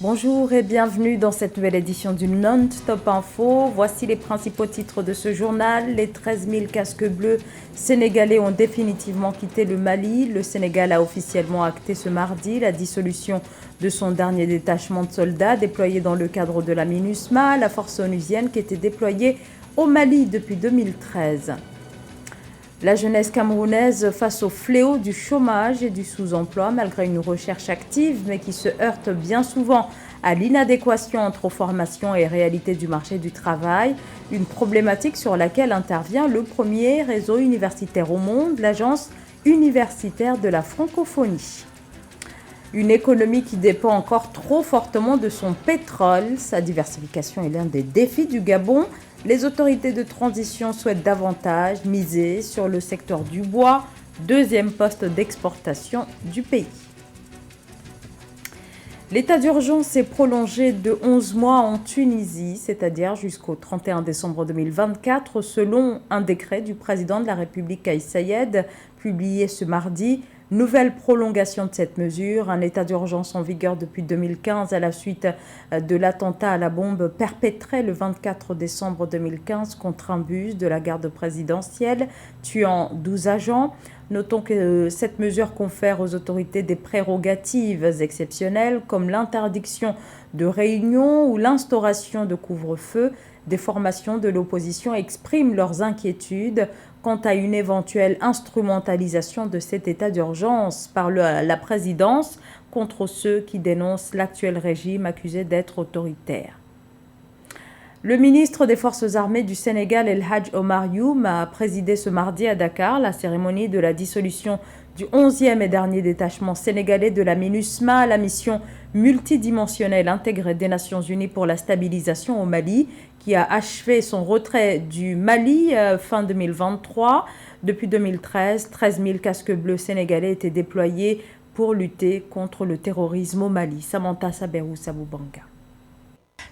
Bonjour et bienvenue dans cette nouvelle édition du Non-Stop Info. Voici les principaux titres de ce journal. Les 13 000 casques bleus sénégalais ont définitivement quitté le Mali. Le Sénégal a officiellement acté ce mardi la dissolution de son dernier détachement de soldats déployé dans le cadre de la MINUSMA, la force onusienne qui était déployée au Mali depuis 2013. La jeunesse camerounaise face au fléau du chômage et du sous-emploi, malgré une recherche active, mais qui se heurte bien souvent à l'inadéquation entre formation et réalité du marché du travail, une problématique sur laquelle intervient le premier réseau universitaire au monde, l'Agence universitaire de la francophonie. Une économie qui dépend encore trop fortement de son pétrole. Sa diversification est l'un des défis du Gabon. Les autorités de transition souhaitent davantage miser sur le secteur du bois, deuxième poste d'exportation du pays. L'état d'urgence est prolongé de 11 mois en Tunisie, c'est-à-dire jusqu'au 31 décembre 2024, selon un décret du président de la République Kais Saied, publié ce mardi. Nouvelle prolongation de cette mesure, un état d'urgence en vigueur depuis 2015 à la suite de l'attentat à la bombe perpétré le 24 décembre 2015 contre un bus de la garde présidentielle, tuant 12 agents. Notons que cette mesure confère aux autorités des prérogatives exceptionnelles comme l'interdiction de réunion ou l'instauration de couvre-feu. Des formations de l'opposition expriment leurs inquiétudes quant à une éventuelle instrumentalisation de cet état d'urgence par la présidence contre ceux qui dénoncent l'actuel régime accusé d'être autoritaire. Le ministre des Forces armées du Sénégal, El Hadj Omar Youm, a présidé ce mardi à Dakar la cérémonie de la dissolution du 11e et dernier détachement sénégalais de la MINUSMA, la mission multidimensionnelle intégrée des Nations Unies pour la stabilisation au Mali, qui a achevé son retrait du Mali fin 2023. Depuis 2013, 13 000 casques bleus sénégalais étaient déployés pour lutter contre le terrorisme au Mali. Samantha Saberou Saboubanga.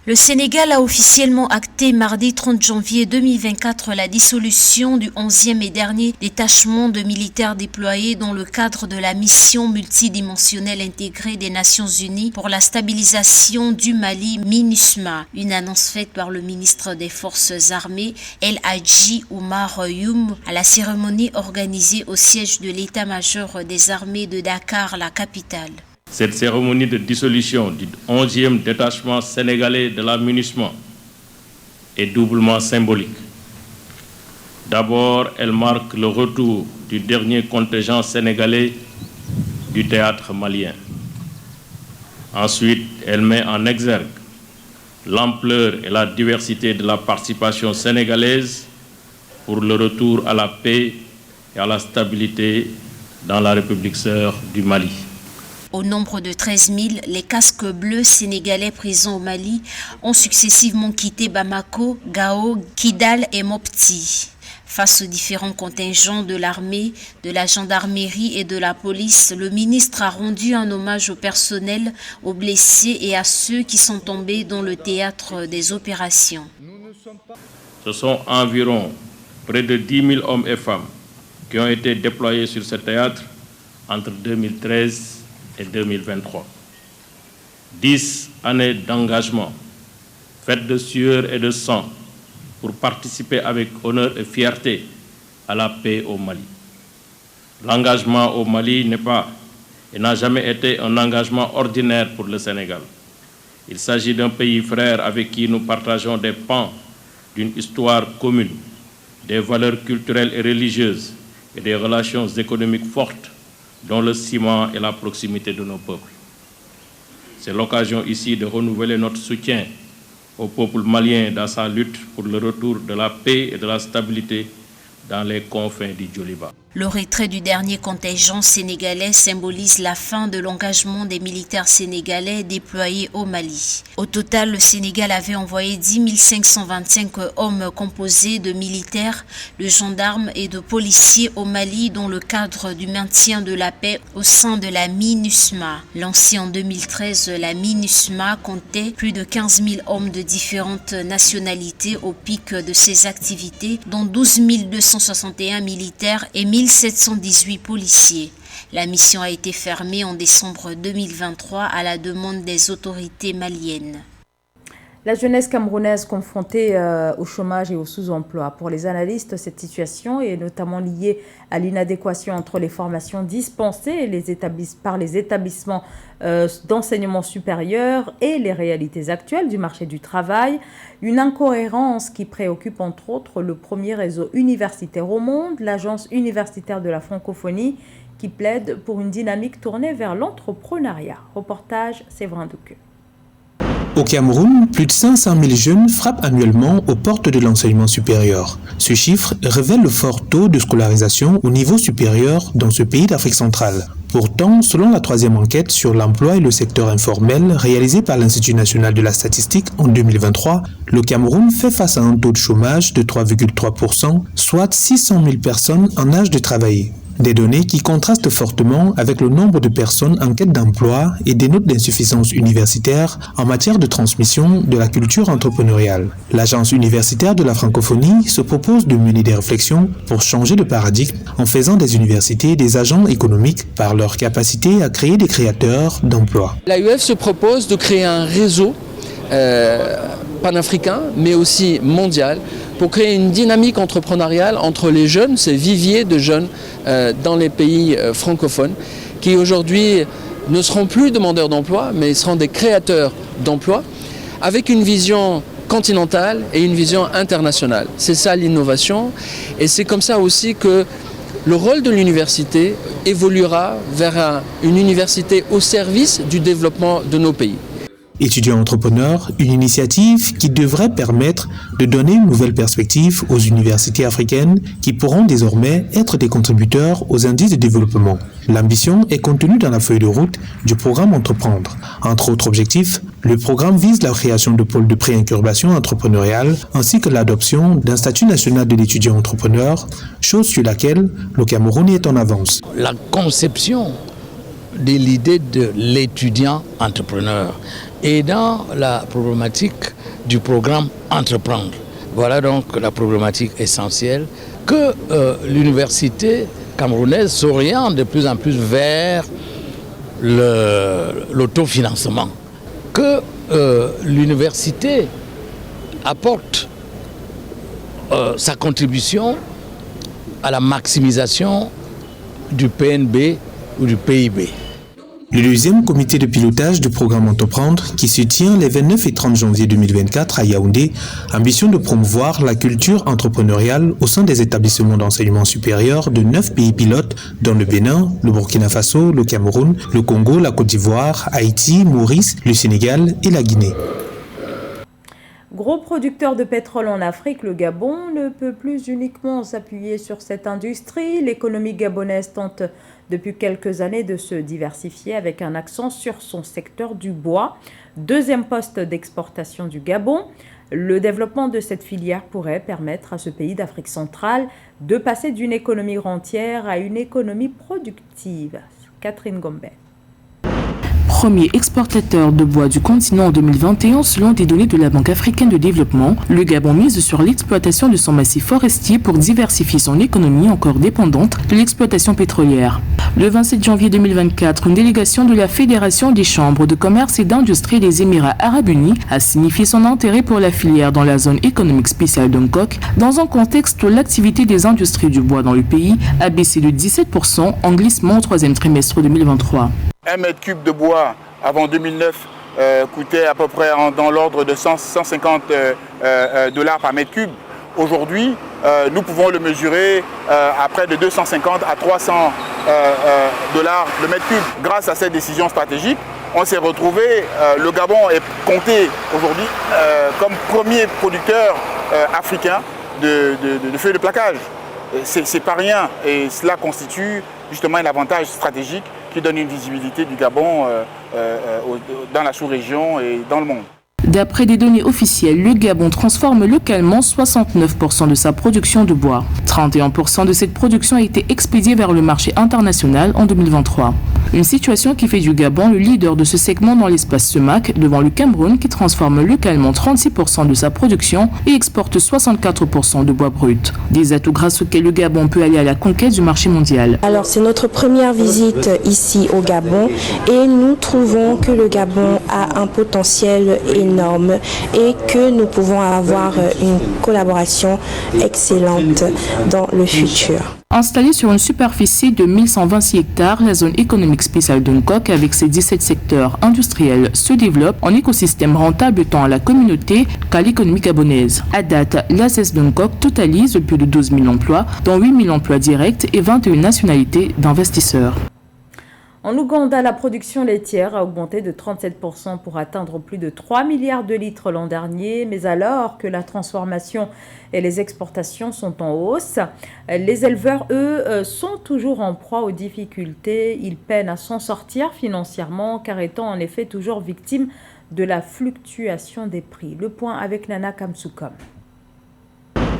Le Sénégal a officiellement acté mardi 30 janvier 2024 la dissolution du 11e et dernier détachement de militaires déployés dans le cadre de la mission multidimensionnelle intégrée des Nations Unies pour la stabilisation du Mali, MINUSMA. Une annonce faite par le ministre des Forces armées, El Hadji Omar Youm, à la cérémonie organisée au siège de l'état-major des armées de Dakar, la capitale. Cette cérémonie de dissolution du 11e détachement sénégalais de la MINUSMA est doublement symbolique. D'abord, elle marque le retour du dernier contingent sénégalais du théâtre malien. Ensuite, elle met en exergue l'ampleur et la diversité de la participation sénégalaise pour le retour à la paix et à la stabilité dans la République sœur du Mali. Au nombre de 13 000, les casques bleus sénégalais présents au Mali ont successivement quitté Bamako, Gao, Kidal et Mopti. Face aux différents contingents de l'armée, de la gendarmerie et de la police, le ministre a rendu un hommage au personnel, aux blessés et à ceux qui sont tombés dans le théâtre des opérations. Ce sont environ près de 10 000 hommes et femmes qui ont été déployés sur ce théâtre entre 2013 et 2023. 10 années d'engagement, faites de sueur et de sang, pour participer avec honneur et fierté à la paix au Mali. L'engagement au Mali n'est pas et n'a jamais été un engagement ordinaire pour le Sénégal. Il s'agit d'un pays frère avec qui nous partageons des pans d'une histoire commune, des valeurs culturelles et religieuses et des relations économiques fortes dont le ciment est la proximité de nos peuples. C'est l'occasion ici de renouveler notre soutien au peuple malien dans sa lutte pour le retour de la paix et de la stabilité dans les confins du Djoliba. Le retrait du dernier contingent sénégalais symbolise la fin de l'engagement des militaires sénégalais déployés au Mali. Au total, le Sénégal avait envoyé 10 525 hommes composés de militaires, de gendarmes et de policiers au Mali dans le cadre du maintien de la paix au sein de la MINUSMA. Lancée en 2013, la MINUSMA comptait plus de 15 000 hommes de différentes nationalités au pic de ses activités, dont 12 261 militaires et 1718 policiers. La mission a été fermée en décembre 2023 à la demande des autorités maliennes. La jeunesse camerounaise confrontée au chômage et au sous-emploi. Pour les analystes, cette situation est notamment liée à l'inadéquation entre les formations dispensées par les établissements d'enseignement supérieur et les réalités actuelles du marché du travail. Une incohérence qui préoccupe entre autres le premier réseau universitaire au monde, l'Agence universitaire de la francophonie, qui plaide pour une dynamique tournée vers l'entrepreneuriat. Reportage Séverin Douqueux. Au Cameroun, plus de 500 000 jeunes frappent annuellement aux portes de l'enseignement supérieur. Ce chiffre révèle le fort taux de scolarisation au niveau supérieur dans ce pays d'Afrique centrale. Pourtant, selon la troisième enquête sur l'emploi et le secteur informel réalisée par l'Institut national de la statistique en 2023, le Cameroun fait face à un taux de chômage de 3,3%, soit 600 000 personnes en âge de travailler. Des données qui contrastent fortement avec le nombre de personnes en quête d'emploi et dénotent d'insuffisance universitaire en matière de transmission de la culture entrepreneuriale. L'Agence universitaire de la francophonie se propose de mener des réflexions pour changer de paradigme en faisant des universités des agents économiques par leur capacité à créer des créateurs d'emplois. L'AUF se propose de créer un réseau panafricain, mais aussi mondial, pour créer une dynamique entrepreneuriale entre les jeunes, ces viviers de jeunes dans les pays francophones, qui aujourd'hui ne seront plus demandeurs d'emploi, mais seront des créateurs d'emplois, avec une vision continentale et une vision internationale. C'est ça l'innovation, et c'est comme ça aussi que le rôle de l'université évoluera vers une université au service du développement de nos pays. Étudiants entrepreneurs, une initiative qui devrait permettre de donner une nouvelle perspective aux universités africaines qui pourront désormais être des contributeurs aux indices de développement. L'ambition est contenue dans la feuille de route du programme Entreprendre. Entre autres objectifs, le programme vise la création de pôles de pré-incubation entrepreneuriale ainsi que l'adoption d'un statut national de l'étudiant entrepreneur, chose sur laquelle le Cameroun est en avance. La conception de l'idée de l'étudiant entrepreneur et dans la problématique du programme Entreprendre. Voilà donc la problématique essentielle que l'université camerounaise s'oriente de plus en plus vers l'autofinancement, que l'université apporte sa contribution à la maximisation du PNB ou du PIB. Le deuxième comité de pilotage du programme Entreprendre, qui se tient les 29 et 30 janvier 2024 à Yaoundé, ambitionne de promouvoir la culture entrepreneuriale au sein des établissements d'enseignement supérieur de 9 pays pilotes, dont le Bénin, le Burkina Faso, le Cameroun, le Congo, la Côte d'Ivoire, Haïti, Maurice, le Sénégal et la Guinée. Gros producteur de pétrole en Afrique, le Gabon ne peut plus uniquement s'appuyer sur cette industrie. L'économie gabonaise tente depuis quelques années de se diversifier avec un accent sur son secteur du bois. Deuxième poste d'exportation du Gabon, le développement de cette filière pourrait permettre à ce pays d'Afrique centrale de passer d'une économie rentière à une économie productive. Catherine Gombe. Premier exportateur de bois du continent en 2021 selon des données de la Banque africaine de développement, le Gabon mise sur l'exploitation de son massif forestier pour diversifier son économie encore dépendante de l'exploitation pétrolière. Le 27 janvier 2024, une délégation de la Fédération des chambres de commerce et d'industrie des Émirats arabes unis a signifié son intérêt pour la filière dans la zone économique spéciale d'Ongkok, dans un contexte où l'activité des industries du bois dans le pays a baissé de 17% en glissement au troisième trimestre 2023. Un mètre cube de bois avant 2009 coûtait à peu près dans l'ordre de 150 $ par mètre cube. Aujourd'hui, nous pouvons le mesurer à près de 250 à 300 $ le mètre cube. Grâce à cette décision stratégique, on s'est retrouvé, le Gabon est compté aujourd'hui comme premier producteur africain de feuilles de plaquage. C'est pas rien et cela constitue justement un avantage stratégique qui donne une visibilité du Gabon dans la sous-région et dans le monde. D'après des données officielles, le Gabon transforme localement 69% de sa production de bois. 31% de cette production a été expédiée vers le marché international en 2023. Une situation qui fait du Gabon le leader de ce segment dans l'espace SEMAC devant le Cameroun qui transforme localement 36% de sa production et exporte 64% de bois brut. Des atouts grâce auxquels le Gabon peut aller à la conquête du marché mondial. Alors c'est notre première visite ici au Gabon et nous trouvons que le Gabon a un potentiel énorme et que nous pouvons avoir une collaboration excellente dans le futur. Installée sur une superficie de 1126 hectares, la zone économique spéciale d'Ungok, avec ses 17 secteurs industriels, se développe en écosystème rentable tant à la communauté qu'à l'économie gabonaise. À date, l'ACES d'Ungok totalise plus de 12 000 emplois, dont 8 000 emplois directs et 21 nationalités d'investisseurs. En Ouganda, la production laitière a augmenté de 37% pour atteindre plus de 3 milliards de litres l'an dernier, mais alors que la transformation et les exportations sont en hausse, les éleveurs, eux, sont toujours en proie aux difficultés. Ils peinent à s'en sortir financièrement car étant en effet toujours victimes de la fluctuation des prix. Le point avec Nana Kamsukom.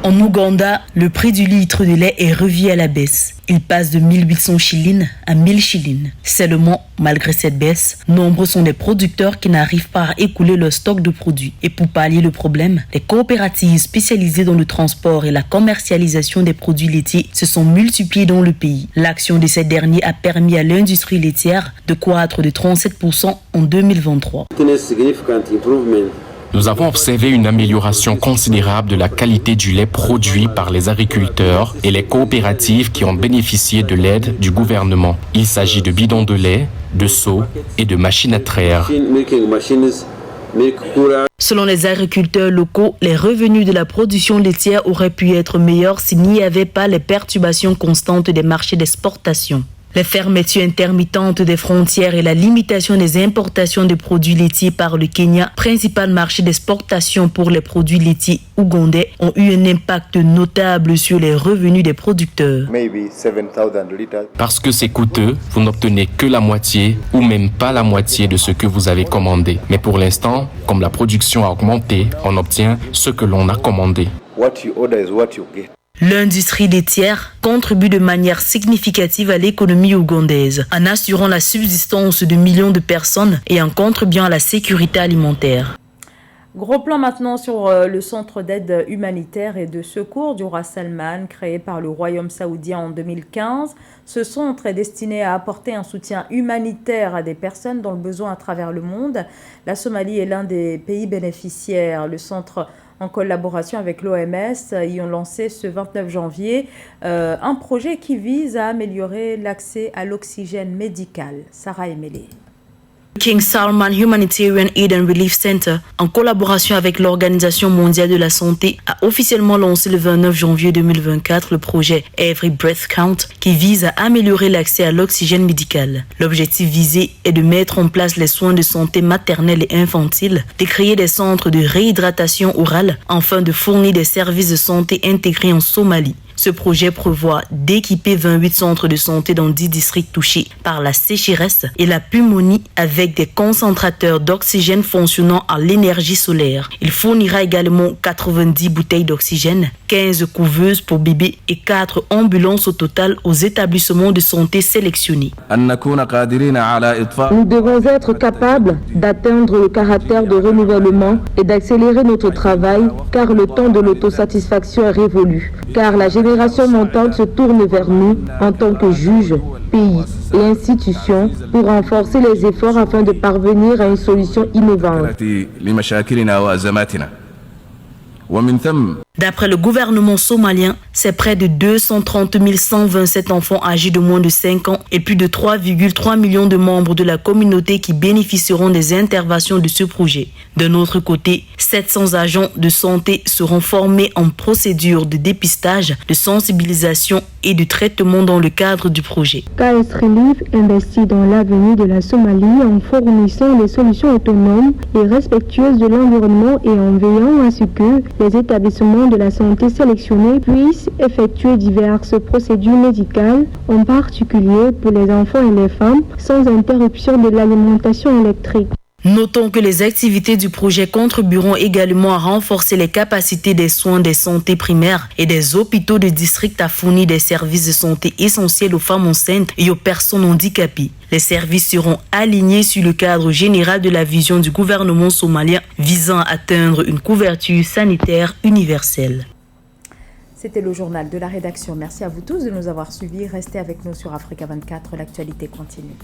En Ouganda, le prix du litre de lait est revu à la baisse. Il passe de 1800 shillings à 1000 shillings. Seulement, malgré cette baisse, nombreux sont les producteurs qui n'arrivent pas à écouler leur stock de produits. Et pour pallier le problème, les coopératives spécialisées dans le transport et la commercialisation des produits laitiers se sont multipliées dans le pays. L'action de ces derniers a permis à l'industrie laitière de croître de 37% en 2023. Nous avons observé une amélioration considérable de la qualité du lait produit par les agriculteurs et les coopératives qui ont bénéficié de l'aide du gouvernement. Il s'agit de bidons de lait, de seaux et de machines à traire. Selon les agriculteurs locaux, les revenus de la production laitière auraient pu être meilleurs s'il n'y avait pas les perturbations constantes des marchés d'exportation. Les fermetures intermittentes des frontières et la limitation des importations de produits laitiers par le Kenya, principal marché d'exportation pour les produits laitiers ougandais, ont eu un impact notable sur les revenus des producteurs. Parce que c'est coûteux, vous n'obtenez que la moitié ou même pas la moitié de ce que vous avez commandé. Mais pour l'instant, comme la production a augmenté, on obtient ce que l'on a commandé. L'industrie laitière contribue de manière significative à l'économie ougandaise, en assurant la subsistance de millions de personnes et en contribuant à la sécurité alimentaire. Gros plan maintenant sur le centre d'aide humanitaire et de secours du roi Salman, créé par le royaume saoudien en 2015. Ce centre est destiné à apporter un soutien humanitaire à des personnes dans le besoin à travers le monde. La Somalie est l'un des pays bénéficiaires. Le centre, en collaboration avec l'OMS, y ont lancé ce 29 janvier un projet qui vise à améliorer l'accès à l'oxygène médical. Sarah Emele. King Salman Humanitarian Aid and Relief Center, en collaboration avec l'Organisation mondiale de la santé, a officiellement lancé le 29 janvier 2024 le projet Every Breath Count qui vise à améliorer l'accès à l'oxygène médical. L'objectif visé est de mettre en place les soins de santé maternelle et infantile, de créer des centres de réhydratation orale, afin de fournir des services de santé intégrés en Somalie. Ce projet prévoit d'équiper 28 centres de santé dans 10 districts touchés par la sécheresse et la pneumonie avec des concentrateurs d'oxygène fonctionnant à l'énergie solaire. Il fournira également 90 bouteilles d'oxygène, 15 couveuses pour bébés et 4 ambulances au total aux établissements de santé sélectionnés. Nous devons être capables d'atteindre le caractère de renouvellement et d'accélérer notre travail car le temps de l'autosatisfaction est révolu. Car la génération montante se tourne vers nous en tant que juges, pays et institutions pour renforcer les efforts afin de parvenir à une solution innovante. D'après le gouvernement somalien, c'est près de 230 127 enfants âgés de moins de 5 ans et plus de 3,3 millions de membres de la communauté qui bénéficieront des interventions de ce projet. D'un autre côté, 700 agents de santé seront formés en procédure de dépistage, de sensibilisation et de traitement dans le cadre du projet. KS Relief investit dans l'avenir de la Somalie en fournissant des solutions autonomes et respectueuses de l'environnement et en veillant à ce que les établissements de la santé sélectionnés puissent effectuer diverses procédures médicales, en particulier pour les enfants et les femmes, sans interruption de l'alimentation électrique. Notons que les activités du projet contribueront également à renforcer les capacités des soins des santé primaires et des hôpitaux de district à fournir des services de santé essentiels aux femmes enceintes et aux personnes handicapées. Les services seront alignés sur le cadre général de la vision du gouvernement somalien visant à atteindre une couverture sanitaire universelle. C'était le journal de la rédaction. Merci à vous tous de nous avoir suivis. Restez avec nous sur Africa 24, l'actualité continue.